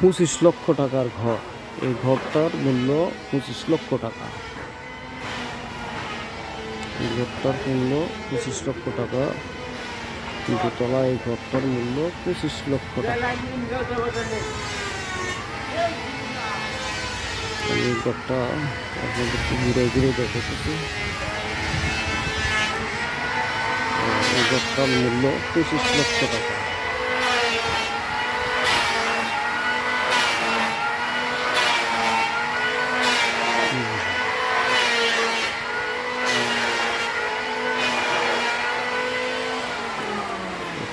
25 লক্ষ টাকার ঘর। এই ঘরটার মূল্য 25 লক্ষ টাকা। এই ঘরটার মূল্য 25 লক্ষ টাকা। দোতলা এই ঘরটার মূল্য 25 লক্ষ টাকা। আমি এই ঘরটা আপনাদেরকে ঘুরে ঘুরে দেখাচ্ছি। এই ঘরটার মূল্য 25 লক্ষ টাকা।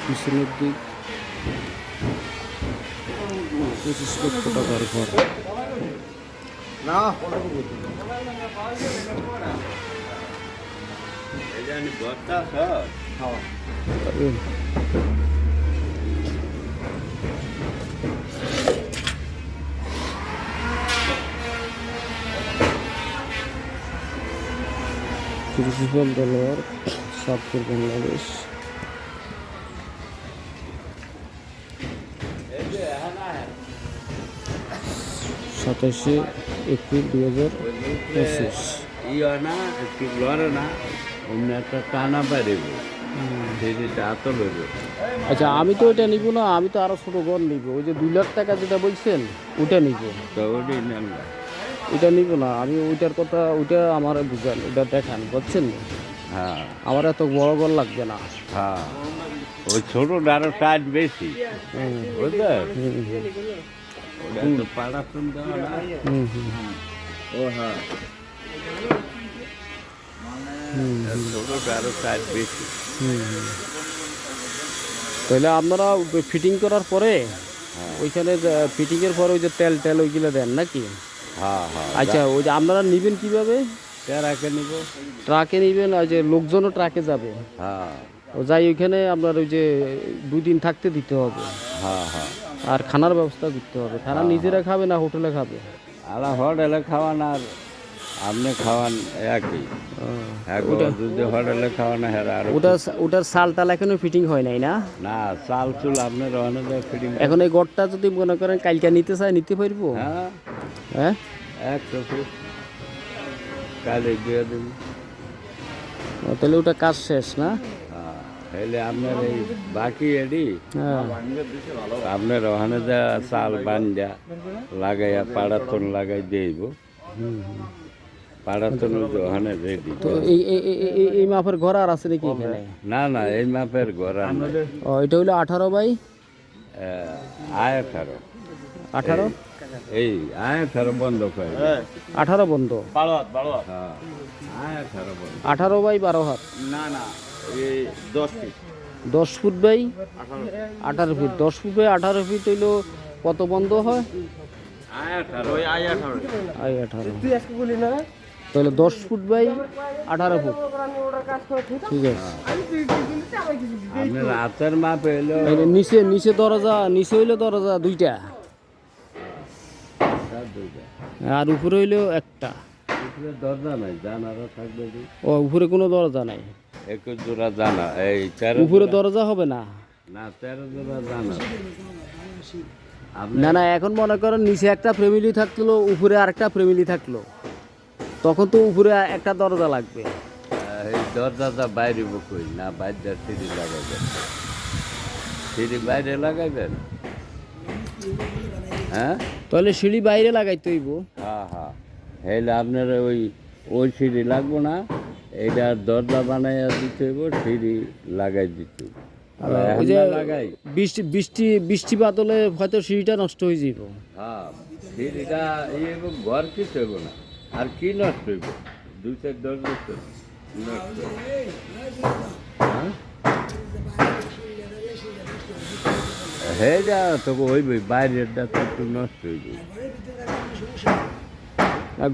পিছনের দিক 25 লক্ষ টাকার ঘর। না প্রিন্সিপাল দেলোয়ার, সাতপুর, বাংলাদেশ। সাতাশে এপ্রিল 2025। আচ্ছা, আমি তো ওইটা নিব না, আমি তো আরো ছোট ঘর নিব। ওই যে 2 লাখ টাকা যেটা বলছেন ওটা নিব। ওইটা নিব না আমি, ওইটার কথা ওইটা আমার বুঝান, ওইটা দেখান, বুঝছেন? হ্যাঁ, আমার এত বড় ঘর লাগবে না। হ্যাঁ, ওই ছোট আরো সাইজ বেশি, বুঝলেন? পাড়া শুনতে ও হ্যাঁ, ছোট আরো সাইজ বেশি। তাহলে আপনারা ফিটিং করার পরে ওইখানে ফিটিংয়ের পরে ওই যে তেল টেল ওইগুলো দেন নাকি? হ্যাঁ, হ্যাঁ। আচ্ছা, ওই যে আপনারা নেবেন কিভাবে? ট্রাকে নিব। ট্রাকে নেবেন, আর যে লোকজনও ট্রাকে যাবে? হ্যাঁ, ও যাই, ওইখানে আপনার ওই যে 2 দিন থাকতে দিতে হবে। হ্যাঁ, হ্যাঁ। আর খানার ব্যবস্থা করতে হবে। খানা নিজেরা খাবে না হোটেলে খাবে? আলা হোটেলে খাওয়ান আর আপনি খাওয়ান একই। যদি হোটেলে খাওয়ানো হ্যাঁ, আর ওটার চাল টাল এখনো ফিটিং হয় নাই না? না, চাল চুল আপনার ওখানে ফিটিং। এখন এই ঘরটা যদি মনে করেন কালকে নিতে চায় নিতে পারবো? হ্যাঁ, হ্যাঁ, 100 ফুট কালে দিয়ে দেব। তাহলে ওটা কাজ শেষ না? হ্যাঁ, তাহলে আপনার এই বাকি এডি হ্যাঁ, আপনার ওখানে যা চাল বান্ধা লাগাইয়া পাড়াতন লাগাই দিব। পাড়াতন ওখানে রেডি। তো এই মাপের ঘর আর আছে নাকি এখানে? না, না, এই মাপের ঘর ও, এটা হলো 18 বাই 18। 18 এই 18 বন্ধ করে 18 বন্ধ। হ্যাঁ, 18 বন্ধ। 18 বাই 12 হাত? না, না, এই 10 feet. 10 foot by 18 feet. 10 foot by 18 feet হইলো কত বন্ধ হয়? 18। তাহলে 10 ফুট বাই 18 ফুট। ঠিক আছে। আপনার হাতের মাপ এলো নিচে দরজা, নিচে হইলো দরজা 2টা, আর উপরে হইলো একটা। দরজা নাই, জানালা থাকবে। ও, উপরে কোনো দরজা নাই? 21 জোড়া জানা, এই 13 উপরে দরজা হবে না? না, 13 জোড়া জানা। না, না, এখন মনে করেন নিচে একটা ফ্যামিলি থাকলো, উপরে আরেকটা ফ্যামিলি থাকলো, তখন তো উপরে একটা দরজা লাগবে। এই দরজাটা বাইরে কই না, বাইরে সিঁড়ি লাগাইবেন। সিঁড়ি বাইরে লাগাইবেন। হ্যাঁ, তাহলে সিঁড়ি বাইরে লাগাইতে হইব। হ্যাঁ, হ্যাঁ। হেলে আপনার ওই সিঁড়ি লাগবো না, এইটা দরজা বানাইয়া দিতে হইব, সিঁড়ি লাগাই দিতে হইব। ওই যে বৃষ্টি বাদলে হয়তো সিঁড়িটা নষ্ট হয়ে যাব। হ্যাঁ, সিঁড়িটা ঘর কিছু হইব না, আর কি নষ্ট হইব? 2-4 দরজা তো নষ্ট। হ্যাঁ, হেটা তো হইবই, বাইরেরটা তো একটু নষ্ট হইব।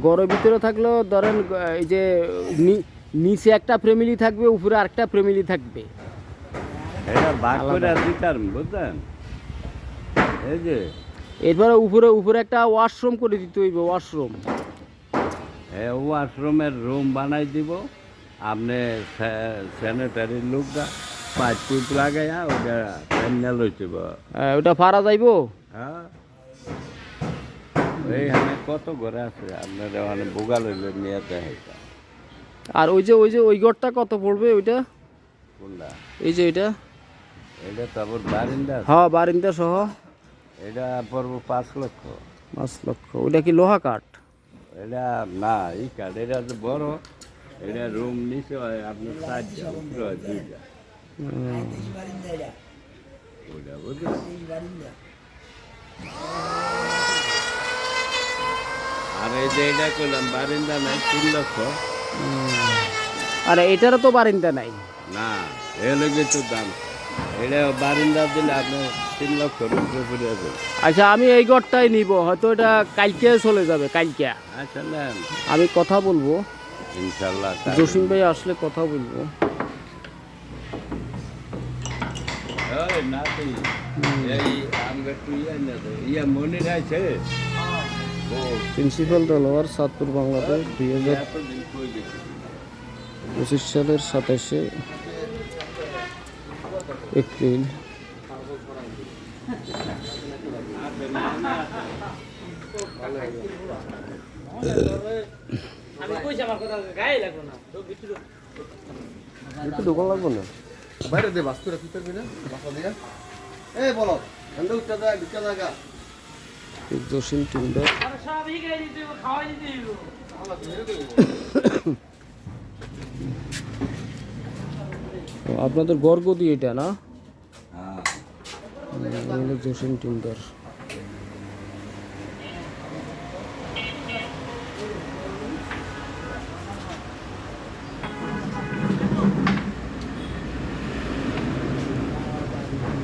ঘরের ভিতরে থাকলেও ধরেন এই যে নিচে একটা ফ্যামিলি থাকবে, উপরে আরেকটা ফ্যামিলি থাকবে, এটা ভাগ করে দিতাম, বুঝলেন? এই যে এরপরে উপরে একটা ওয়াশরুম করে দিতে হইব। ওয়াশরুম, হ্যাঁ, ওয়াশরুমের রুম বানাই দিব। আপনি স্যানিটারি লোকটা 5 ফুট লাগাইয়া ওটা প্যান্ডেল হইতে। ওটা ভাড়া যাইব? হ্যাঁ, এইখানে কত ঘরে আছে আপনার ওখানে বোগাল হইলে নিয়ে দেখে আর ওই ঘরটা কত পড়বে ওইটা? কোনটা? এই যে এটা, এটা তারপর বারিন্দা আছে। হ্যাঁ বারিন্দা সহ এটা পড়বো 5 লক্ষ। 5 লক্ষ। ওইটা কি লোহা কাঠ? এটা না এই কাঠ, এটা তো বড়। এটা রুম নিচে হয় আপনার 4টা, উপরে হয় 2টা। ওইটা বুঝলেন? আর এই যে এটা করলাম বারিন্দা নাই 3 লক্ষ। আর এটারও তো বারিন্দা নাই। না এ লেগে তো দাম। এটা বারিন্দা দিলে আপনার 3 লক্ষ রুপে পড়ে যাবে। আচ্ছা আমি এই ঘরটাই নিব, হয়তো এটা কালকে চলে যাবে। কালকে আচ্ছা নেন, আমি কথা বলবো, ইনশাল্লাহ। জসিম ভাই আসলে কথা বলবো। ওই নাতি, এই আমগা তুই না তো ইয়া মনে আছে? ও প্রিন্সিপাল দেলোয়ার, চাঁদপুর, বাংলাদেশ, এতদিন কই গেছে? 2025 সালের 27শে এপ্রিল। দোকান লাগবো না বাইরে দে বাস্তুরা কি করবি না বাসা দিয়া এই বলো ঠান্ডা উঠতে দেয় বিকা লাগা জসিম টিন্ডার। আপনাদের গর্গ দিয়ে এটা না? হ্যাঁ জসিম টিন্ডার।